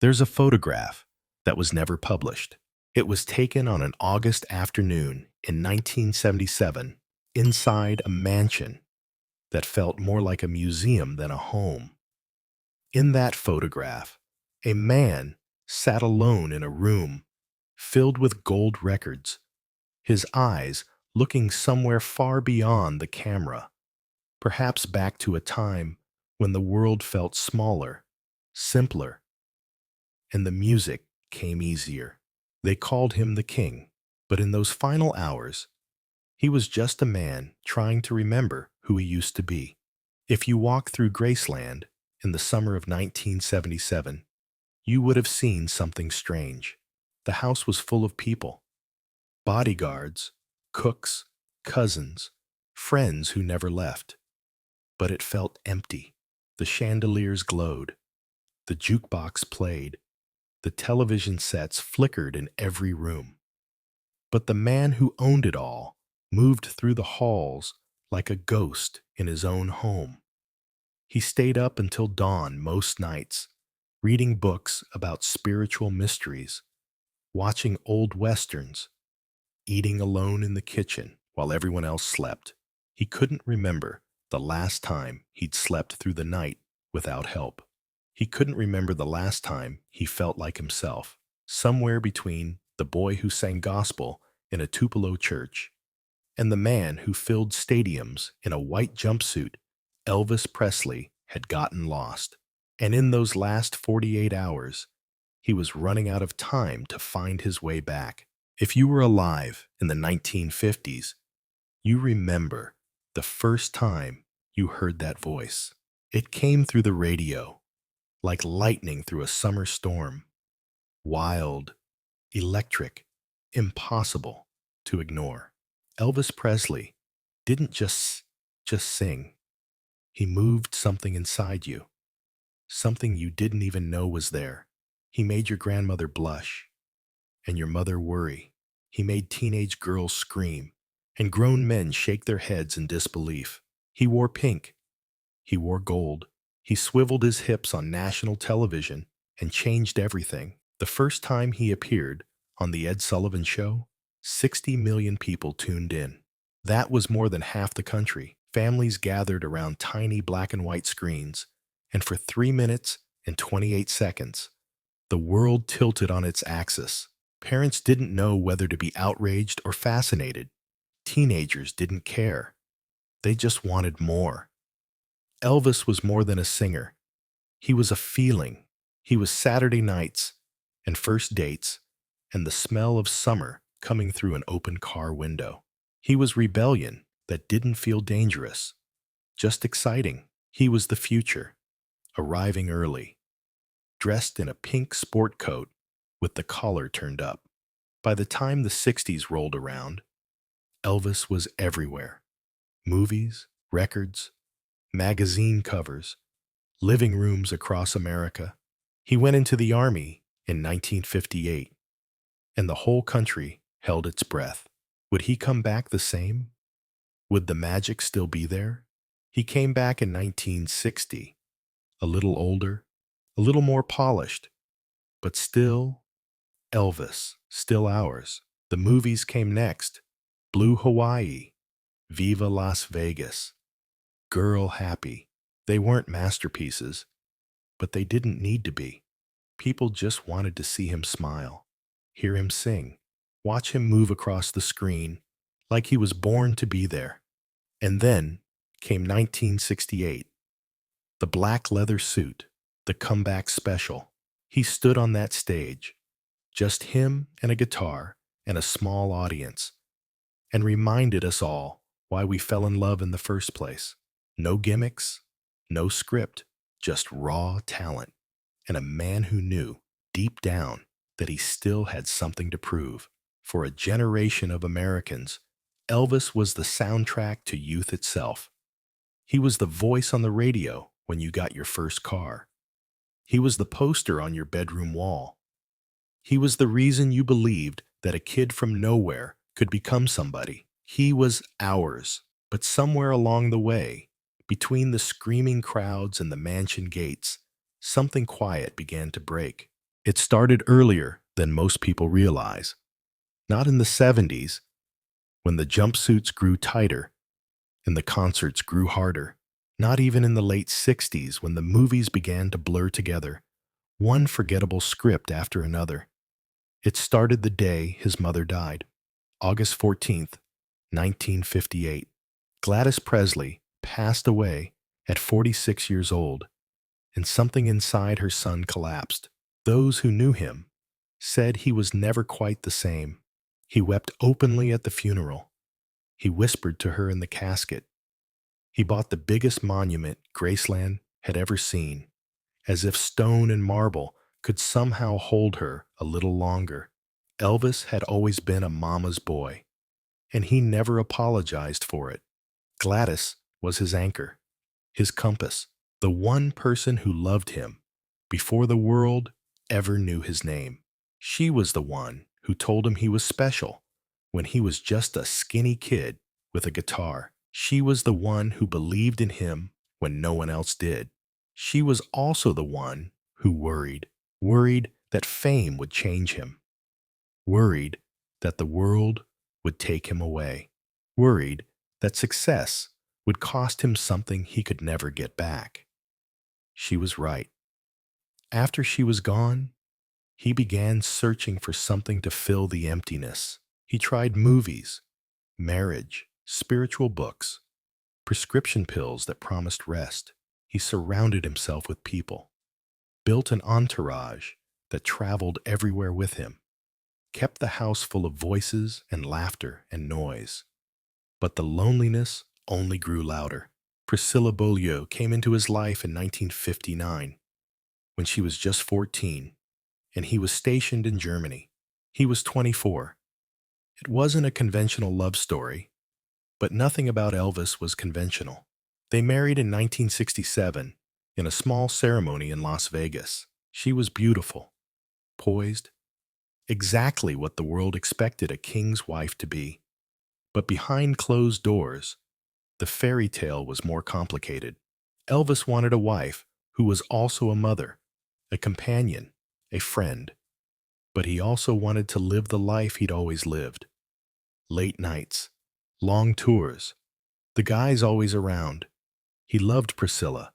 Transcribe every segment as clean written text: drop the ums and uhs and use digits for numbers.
There's a photograph that was never published. It was taken on an August afternoon in 1977 inside a mansion that felt more like a museum than a home. In that photograph, a man sat alone in a room filled with gold records, his eyes looking somewhere far beyond the camera, perhaps back to a time when the world felt smaller, simpler, and the music came easier. They called him the king, but in those final hours, he was just a man trying to remember who he used to be. If you walked through Graceland in the summer of 1977, you would have seen something strange. The house was full of people, bodyguards, cooks, cousins, friends who never left. But it felt empty. The chandeliers glowed, the jukebox played, the television sets flickered in every room. But the man who owned it all moved through the halls like a ghost in his own home. He stayed up until dawn most nights, reading books about spiritual mysteries, watching old westerns, eating alone in the kitchen while everyone else slept. He couldn't remember the last time he'd slept through the night without help. He couldn't remember the last time he felt like himself, somewhere between the boy who sang gospel in a Tupelo church and the man who filled stadiums in a white jumpsuit. Elvis Presley had gotten lost, and in those last 48 hours, he was running out of time to find his way back. If you were alive in the 1950s, you remember the first time you heard that voice. It came through the radio, like lightning through a summer storm. Wild, electric, impossible to ignore. Elvis Presley didn't just sing. He moved something inside you, something you didn't even know was there. He made your grandmother blush and your mother worry. He made teenage girls scream and grown men shake their heads in disbelief. He wore pink. He wore gold. He swiveled his hips on national television and changed everything. The first time he appeared on The Ed Sullivan Show, 60 million people tuned in. That was more than half the country. Families gathered around tiny black and white screens, and for 3 minutes and 28 seconds, the world tilted on its axis. Parents didn't know whether to be outraged or fascinated. Teenagers didn't care. They just wanted more. Elvis was more than a singer. He was a feeling. He was Saturday nights and first dates and the smell of summer coming through an open car window. He was rebellion that didn't feel dangerous, just exciting. He was the future, arriving early, dressed in a pink sport coat with the collar turned up. By the time the 60s rolled around, Elvis was everywhere. Movies, records, magazine covers, living rooms across America. He went into the Army in 1958, and the whole country held its breath. Would he come back the same? Would the magic still be there? He came back in 1960, a little older, a little more polished, but still Elvis, still ours. The movies came next. Blue Hawaii, Viva Las Vegas, Girl Happy. They weren't masterpieces, but they didn't need to be. People just wanted to see him smile, hear him sing, watch him move across the screen like he was born to be there. And then came 1968, the black leather suit, the comeback special. He stood on that stage, just him and a guitar and a small audience, and reminded us all why we fell in love in the first place. No gimmicks, no script, just raw talent, and a man who knew, deep down, that he still had something to prove. For a generation of Americans, Elvis was the soundtrack to youth itself. He was the voice on the radio when you got your first car. He was the poster on your bedroom wall. He was the reason you believed that a kid from nowhere could become somebody. He was ours. But somewhere along the way, between the screaming crowds and the mansion gates, something quiet began to break. It started earlier than most people realize. Not in the 70s, when the jumpsuits grew tighter and the concerts grew harder. Not even in the late 60s, when the movies began to blur together, one forgettable script after another. It started the day his mother died, August 14th, 1958. Gladys Presley passed away at 46 years old, and something inside her son collapsed. Those who knew him said he was never quite the same. He wept openly at the funeral. He whispered to her in the casket. He bought the biggest monument Graceland had ever seen, as if stone and marble could somehow hold her a little longer. Elvis had always been a mama's boy, and he never apologized for it. Gladys was his anchor, his compass, the one person who loved him before the world ever knew his name. She was the one who told him he was special when he was just a skinny kid with a guitar. She was the one who believed in him when no one else did. She was also the one who worried that fame would change him, worried that the world would take him away, worried that success would cost him something he could never get back. She was right. After she was gone, he began searching for something to fill the emptiness. He tried movies, marriage, spiritual books, prescription pills that promised rest. He surrounded himself with people, built an entourage that traveled everywhere with him, kept the house full of voices and laughter and noise. But the loneliness only grew louder. Priscilla Beaulieu came into his life in 1959, when she was just 14, and he was stationed in Germany. He was 24. It wasn't a conventional love story, but nothing about Elvis was conventional. They married in 1967 in a small ceremony in Las Vegas. She was beautiful, poised, exactly what the world expected a king's wife to be. But behind closed doors, the fairy tale was more complicated. Elvis wanted a wife who was also a mother, a companion, a friend. But he also wanted to live the life he'd always lived. Late nights, long tours, the guys always around. He loved Priscilla,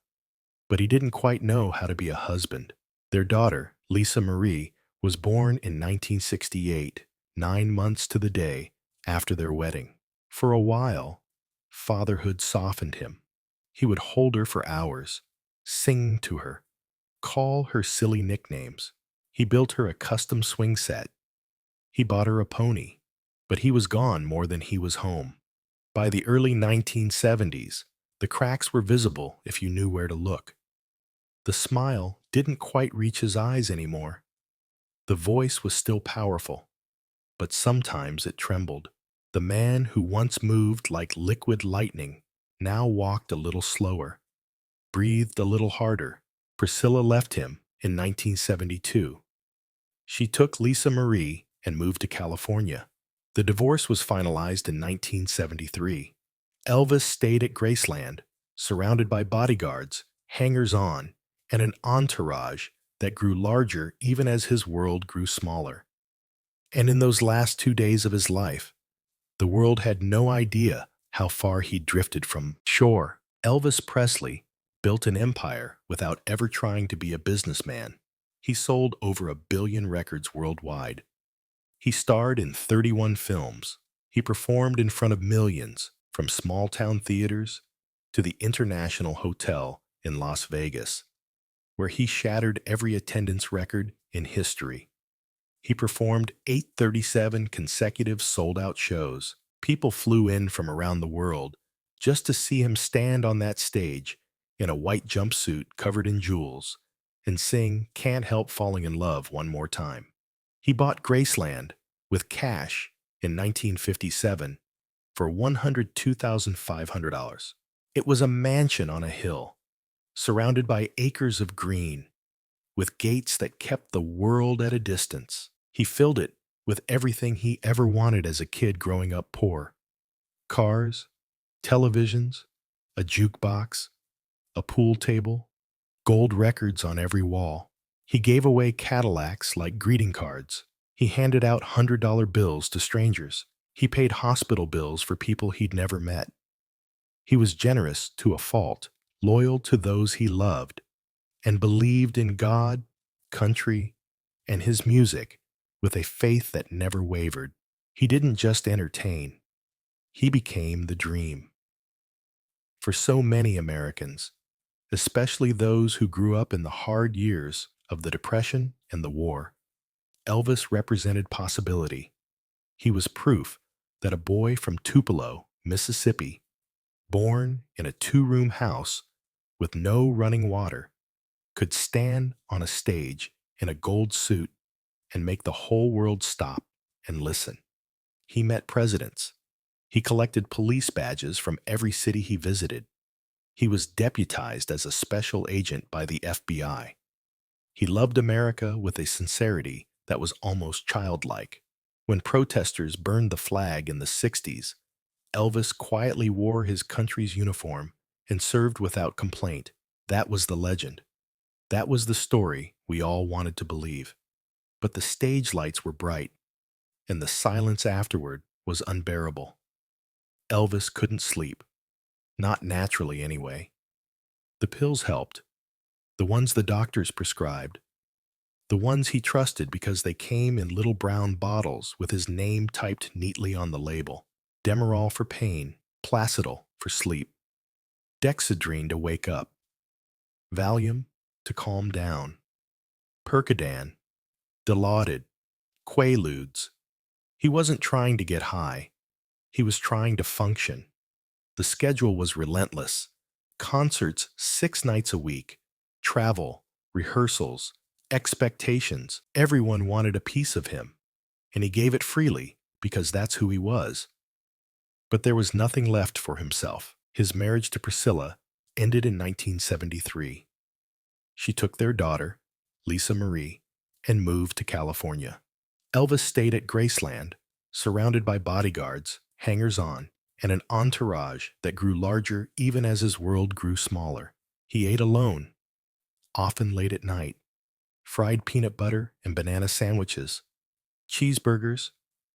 but he didn't quite know how to be a husband. Their daughter, Lisa Marie, was born in 1968, 9 months to the day after their wedding. For a while, fatherhood softened him. He would hold her for hours, sing to her, call her silly nicknames. He built her a custom swing set. He bought her a pony, but he was gone more than he was home. By the early 1970s, the cracks were visible if you knew where to look. The smile didn't quite reach his eyes anymore. The voice was still powerful, but sometimes it trembled. The man who once moved like liquid lightning now walked a little slower, breathed a little harder. Priscilla left him in 1972. She took Lisa Marie and moved to California. The divorce was finalized in 1973. Elvis stayed at Graceland, surrounded by bodyguards, hangers-on, and an entourage that grew larger even as his world grew smaller. And in those last 2 days of his life, the world had no idea how far he'd drifted from shore. Elvis Presley built an empire without ever trying to be a businessman. He sold over 1 billion records worldwide. He starred in 31 films. He performed in front of millions, from small-town theaters to the International Hotel in Las Vegas, where he shattered every attendance record in history. He performed 837 consecutive sold-out shows. People flew in from around the world just to see him stand on that stage in a white jumpsuit covered in jewels and sing "Can't Help Falling in Love" one more time. He bought Graceland with cash in 1957 for $102,500. It was a mansion on a hill, surrounded by acres of green, with gates that kept the world at a distance. He filled it with everything he ever wanted as a kid growing up poor: cars, televisions, a jukebox, a pool table, gold records on every wall. He gave away Cadillacs like greeting cards. He handed out $100 bills to strangers. He paid hospital bills for people he'd never met. He was generous to a fault, loyal to those he loved, and believed in God, country, and his music with a faith that never wavered. He didn't just entertain, he became the dream. For so many Americans, especially those who grew up in the hard years of the Depression and the war, Elvis represented possibility. He was proof that a boy from Tupelo, Mississippi, born in a two-room house with no running water, could stand on a stage in a gold suit and make the whole world stop and listen. He met presidents. He collected police badges from every city he visited. He was deputized as a special agent by the FBI. He loved America with a sincerity that was almost childlike. When protesters burned the flag in the 60s, Elvis quietly wore his country's uniform and served without complaint. That was the legend. That was the story we all wanted to believe. But the stage lights were bright, and the silence afterward was unbearable. Elvis couldn't sleep. Not naturally, anyway. The pills helped. The ones the doctors prescribed. The ones he trusted because they came in little brown bottles with his name typed neatly on the label. Demerol for pain, Placidol for sleep, Dexedrine to wake up, Valium to calm down, Percodan, Dilaudid, Quaaludes. He wasn't trying to get high. He was trying to function. The schedule was relentless. Concerts 6 nights a week, travel, rehearsals, expectations. Everyone wanted a piece of him, and he gave it freely because that's who he was. But there was nothing left for himself. His marriage to Priscilla ended in 1973. She took their daughter, Lisa Marie, and moved to California. Elvis stayed at Graceland, surrounded by bodyguards, hangers-on, and an entourage that grew larger even as his world grew smaller. He ate alone, often late at night, fried peanut butter and banana sandwiches, cheeseburgers,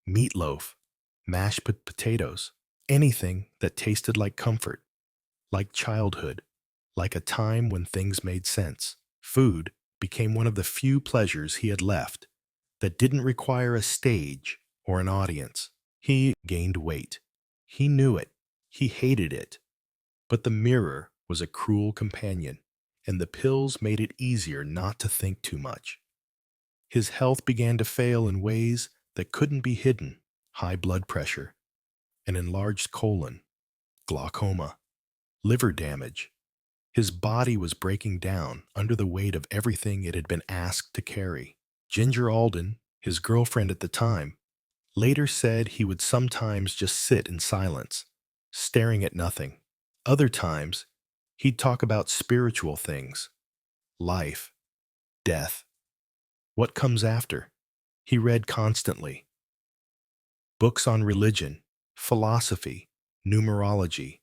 meatloaf, mashed potatoes, anything that tasted like comfort, like childhood, like a time when things made sense. Food became one of the few pleasures he had left that didn't require a stage or an audience. He gained weight. He knew it. He hated it. But the mirror was a cruel companion, and the pills made it easier not to think too much. His health began to fail in ways that couldn't be hidden: high blood pressure, an enlarged colon, glaucoma, liver damage. His body was breaking down under the weight of everything it had been asked to carry. Ginger Alden, his girlfriend at the time, later said he would sometimes just sit in silence, staring at nothing. Other times, he'd talk about spiritual things, life, death, what comes after. He read constantly. Books on religion, philosophy, numerology,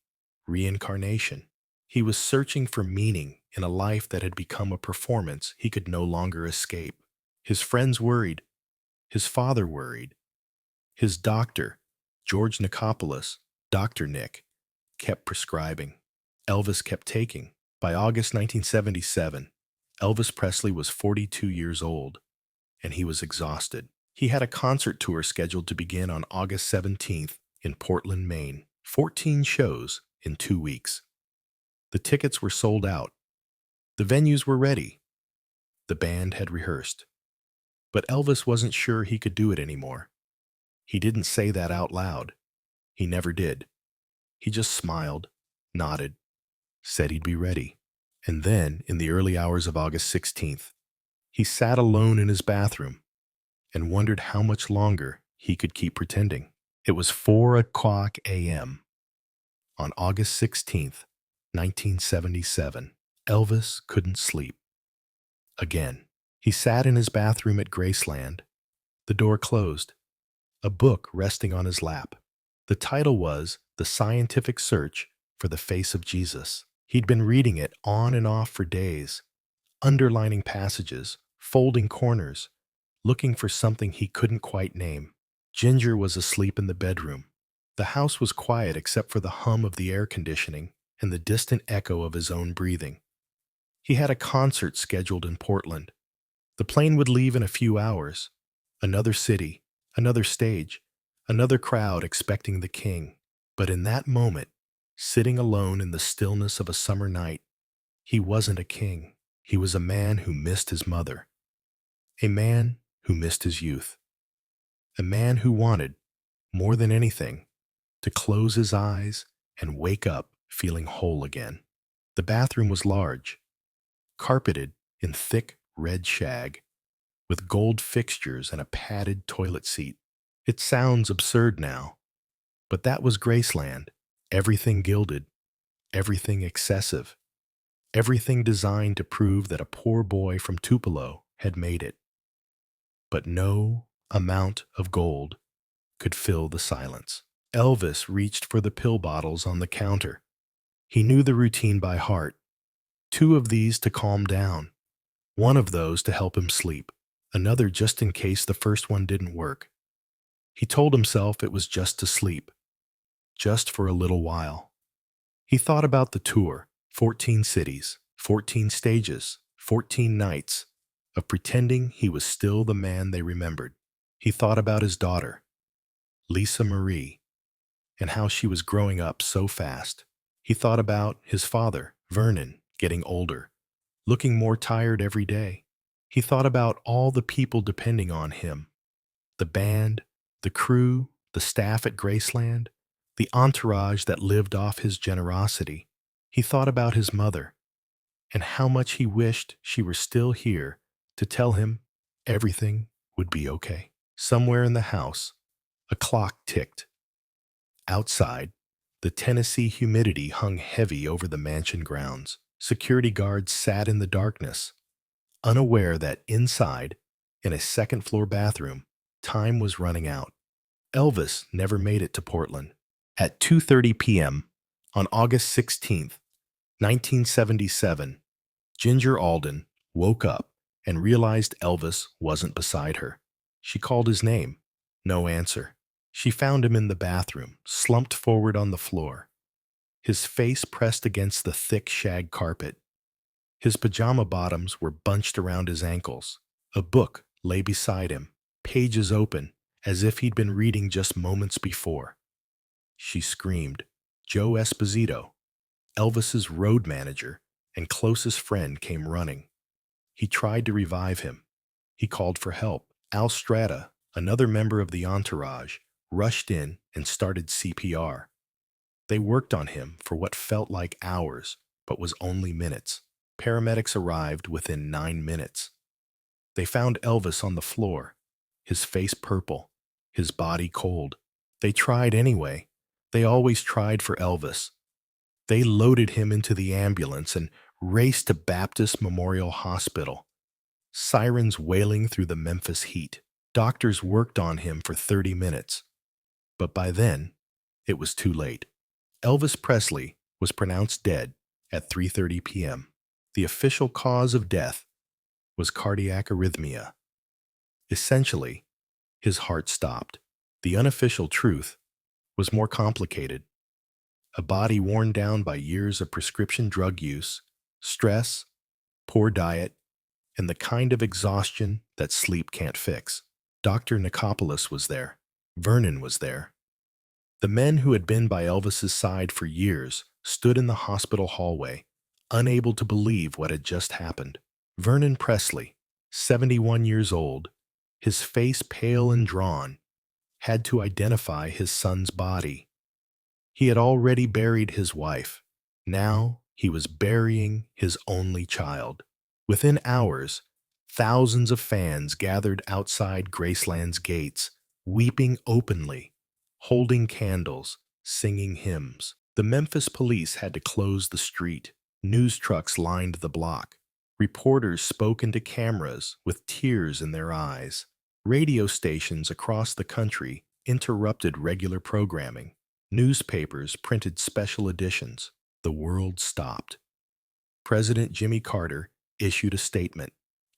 reincarnation. He was searching for meaning in a life that had become a performance he could no longer escape. His friends worried. His father worried. His doctor, George Nicopolis, Dr. Nick, kept prescribing. Elvis kept taking. By August 1977, Elvis Presley was 42 years old, and he was exhausted. He had a concert tour scheduled to begin on August 17th in Portland, Maine. 14 shows in 2 weeks. The tickets were sold out. The venues were ready. The band had rehearsed. But Elvis wasn't sure he could do it anymore. He didn't say that out loud. He never did. He just smiled, nodded, said he'd be ready. And then, in the early hours of August 16th, he sat alone in his bathroom and wondered how much longer he could keep pretending. It was 4 a.m. on August 16th, 1977. Elvis couldn't sleep. Again, he sat in his bathroom at Graceland, the door closed, a book resting on his lap. The title was The Scientific Search for the Face of Jesus. He'd been reading it on and off for days, underlining passages, folding corners, looking for something he couldn't quite name. Ginger was asleep in the bedroom. The house was quiet except for the hum of the air conditioning and the distant echo of his own breathing. He had a concert scheduled in Portland. The plane would leave in a few hours. Another city, another stage, another crowd expecting the king. But in that moment, sitting alone in the stillness of a summer night, he wasn't a king. He was a man who missed his mother, a man who missed his youth, a man who wanted, more than anything, to close his eyes and wake up feeling whole again. The bathroom was large, carpeted in thick red shag, with gold fixtures and a padded toilet seat. It sounds absurd now, but that was Graceland. Everything gilded, everything excessive, everything designed to prove that a poor boy from Tupelo had made it. But no amount of gold could fill the silence. Elvis reached for the pill bottles on the counter. He knew the routine by heart. 2 of these to calm down, 1 of those to help him sleep, another just in case the first one didn't work. He told himself it was just to sleep, just for a little while. He thought about the tour, 14 cities, 14 stages, 14 nights, of pretending he was still the man they remembered. He thought about his daughter, Lisa Marie, and how she was growing up so fast. He thought about his father, Vernon, getting older, looking more tired every day. He thought about all the people depending on him, the band, the crew, the staff at Graceland, the entourage that lived off his generosity. He thought about his mother and how much he wished she were still here to tell him everything would be okay. Somewhere in the house, a clock ticked. Outside, the Tennessee humidity hung heavy over the mansion grounds. Security guards sat in the darkness, unaware that inside, in a second-floor bathroom, time was running out. Elvis never made it to Portland. At 2:30 p.m. on August 16, 1977, Ginger Alden woke up and realized Elvis wasn't beside her. She called his name. No answer. She found him in the bathroom, slumped forward on the floor, his face pressed against the thick shag carpet. His pajama bottoms were bunched around his ankles. A book lay beside him, pages open, as if he'd been reading just moments before. She screamed. Joe Esposito, Elvis's road manager and closest friend, came running. He tried to revive him. He called for help. Al Strata, another member of the entourage, rushed in and started CPR. They worked on him for what felt like hours, but was only minutes. Paramedics arrived within 9 minutes. They found Elvis on the floor, his face purple, his body cold. They tried anyway. They always tried for Elvis. They loaded him into the ambulance and raced to Baptist Memorial Hospital, sirens wailing through the Memphis heat. Doctors worked on him for 30 minutes, but by then, it was too late. Elvis Presley was pronounced dead at 3:30 p.m. The official cause of death was cardiac arrhythmia. Essentially, his heart stopped. The unofficial truth was more complicated. A body worn down by years of prescription drug use, stress, poor diet, and the kind of exhaustion that sleep can't fix. Dr. Nicopolis was there. Vernon was there. The men who had been by Elvis's side for years stood in the hospital hallway, unable to believe what had just happened. Vernon Presley, 71 years old, his face pale and drawn, had to identify his son's body. He had already buried his wife. Now he was burying his only child. Within hours, thousands of fans gathered outside Graceland's gates, weeping openly, holding candles, singing hymns. The Memphis police had to close the street. News trucks lined the block. Reporters spoke into cameras with tears in their eyes. Radio stations across the country interrupted regular programming. Newspapers printed special editions. The world stopped. President Jimmy Carter issued a statement.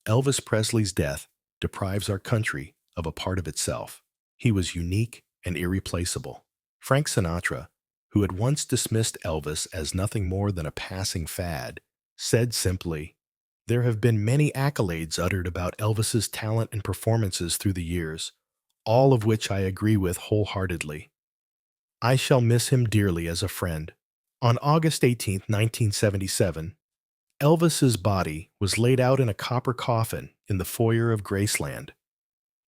Elvis Presley's death deprives our country of a part of itself. He was unique and irreplaceable. Frank Sinatra, who had once dismissed Elvis as nothing more than a passing fad, said simply, "There have been many accolades uttered about Elvis's talent and performances through the years, all of which I agree with wholeheartedly. I shall miss him dearly as a friend." On August 18, 1977, Elvis's body was laid out in a copper coffin in the foyer of Graceland.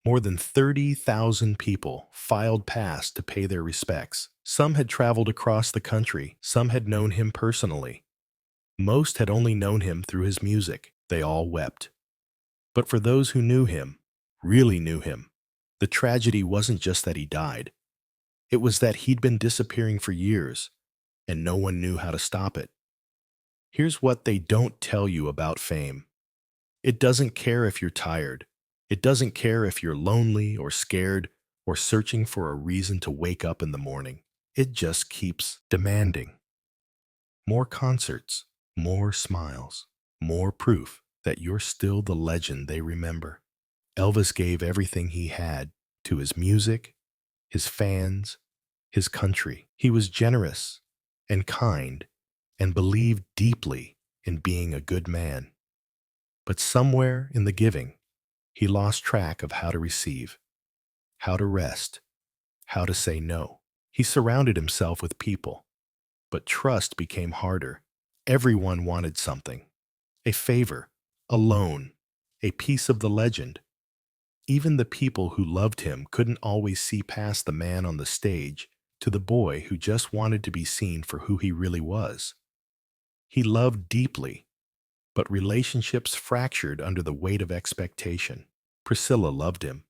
More than 30,000 people filed past to pay their respects. Some had traveled across the country, some had known him personally. Most had only known him through his music. They all wept. But for those who knew him, really knew him, the tragedy wasn't just that he died. It was that he'd been disappearing for years, and no one knew how to stop it. Here's what they don't tell you about fame. It doesn't care if you're tired. It doesn't care if you're lonely or scared or searching for a reason to wake up in the morning. It just keeps demanding. More concerts, more smiles, more proof that you're still the legend they remember. Elvis gave everything he had to his music, his fans, his country. He was generous and kind and believed deeply in being a good man. But somewhere in the giving, he lost track of how to receive, how to rest, how to say no. He surrounded himself with people, but trust became harder. Everyone wanted something, a favor, a loan, a piece of the legend. Even the people who loved him couldn't always see past the man on the stage to the boy who just wanted to be seen for who he really was. He loved deeply, but relationships fractured under the weight of expectation. Priscilla loved him,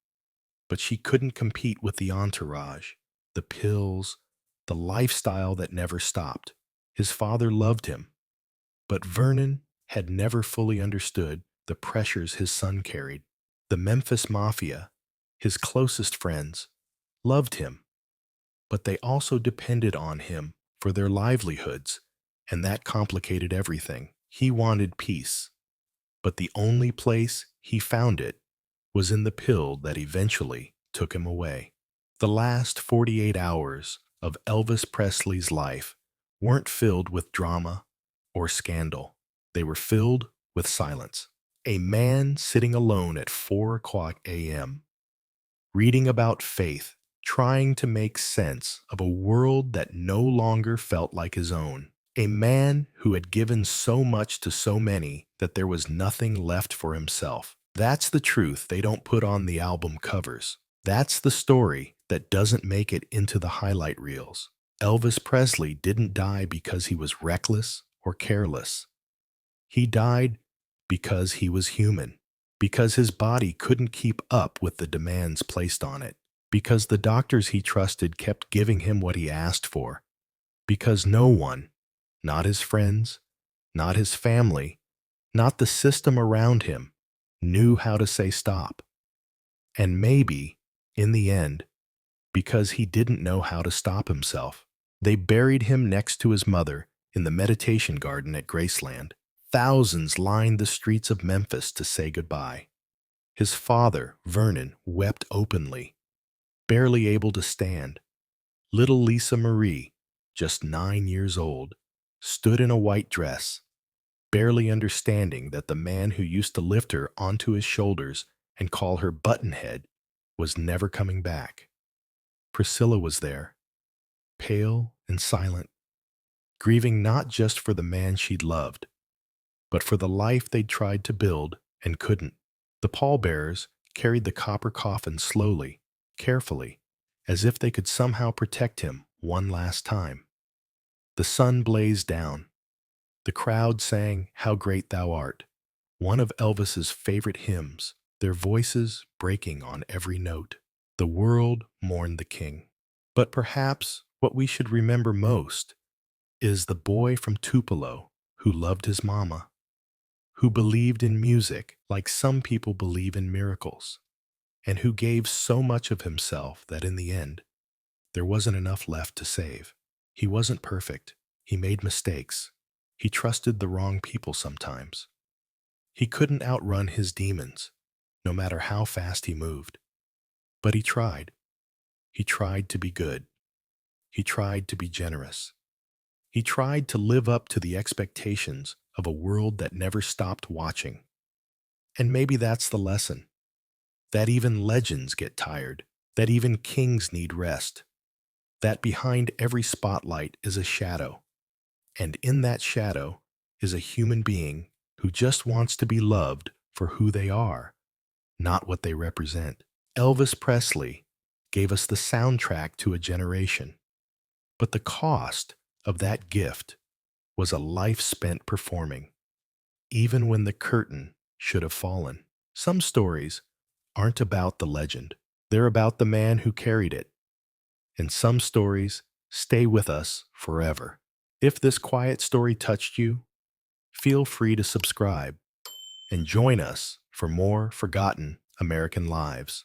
but she couldn't compete with the entourage, the pills, the lifestyle that never stopped. His father loved him, but Vernon had never fully understood the pressures his son carried. The Memphis Mafia, his closest friends, loved him, but they also depended on him for their livelihoods, and that complicated everything. He wanted peace, but the only place he found it was in the pill that eventually took him away. The last 48 hours of Elvis Presley's life weren't filled with drama or scandal. They were filled with silence. A man sitting alone at 4 o'clock a.m., reading about faith, trying to make sense of a world that no longer felt like his own. A man who had given so much to so many that there was nothing left for himself. That's the truth they don't put on the album covers. That's the story that doesn't make it into the highlight reels. Elvis Presley didn't die because he was reckless or careless. He died because he was human, because his body couldn't keep up with the demands placed on it, because the doctors he trusted kept giving him what he asked for, because no one, not his friends, not his family, not the system around him, knew how to say stop. And maybe, in the end, because he didn't know how to stop himself. They buried him next to his mother in the meditation garden at Graceland. Thousands lined the streets of Memphis to say goodbye. His father, Vernon, wept openly, barely able to stand. Little Lisa Marie, just 9 years old, stood in a white dress, barely understanding that the man who used to lift her onto his shoulders and call her Buttonhead was never coming back. Priscilla was there, pale and silent, grieving not just for the man she'd loved, but for the life they'd tried to build and couldn't. The pallbearers carried the copper coffin slowly, carefully, as if they could somehow protect him one last time. The sun blazed down. The crowd sang "How Great Thou Art," one of Elvis's favorite hymns, their voices breaking on every note. The world mourned the king. But perhaps what we should remember most is the boy from Tupelo who loved his mama, who believed in music like some people believe in miracles, and who gave so much of himself that in the end, there wasn't enough left to save. He wasn't perfect. He made mistakes. He trusted the wrong people sometimes. He couldn't outrun his demons, no matter how fast he moved. But he tried. He tried to be good. He tried to be generous. He tried to live up to the expectations of a world that never stopped watching. And maybe that's the lesson. That even legends get tired. That even kings need rest. That behind every spotlight is a shadow. And in that shadow is a human being who just wants to be loved for who they are, not what they represent. Elvis Presley gave us the soundtrack to a generation. But the cost of that gift was a life spent performing, even when the curtain should have fallen. Some stories aren't about the legend, they're about the man who carried it. And some stories stay with us forever. If this quiet story touched you, feel free to subscribe and join us for more forgotten American lives.